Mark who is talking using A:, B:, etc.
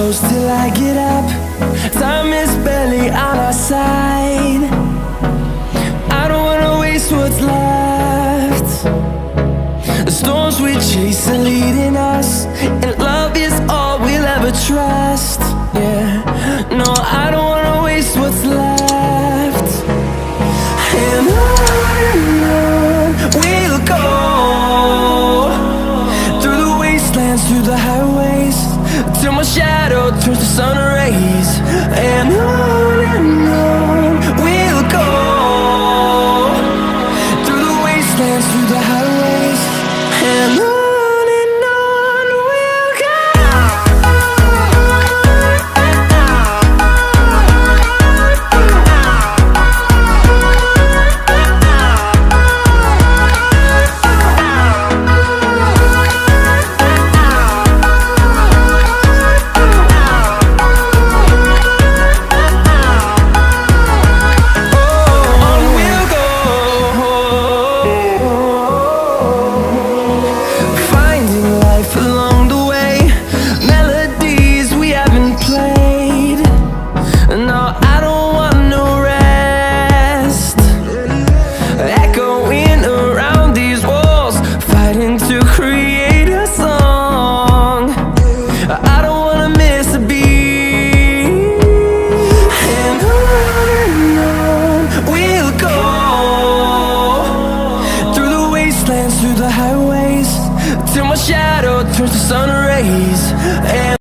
A: close till I get up. Time is barely on our side. I don't wanna waste what's left. The storms we chase are leading us, and love is all we'll ever trust. Yeah, no, I don't wanna waste what's left. And on we'll go, through the wastelands, through the highways, till my shadow turns to sun rays. And on we'll go, through the wastelands, through the highways, and on we'll go. Through the highways, till my shadow turns to sun rays. And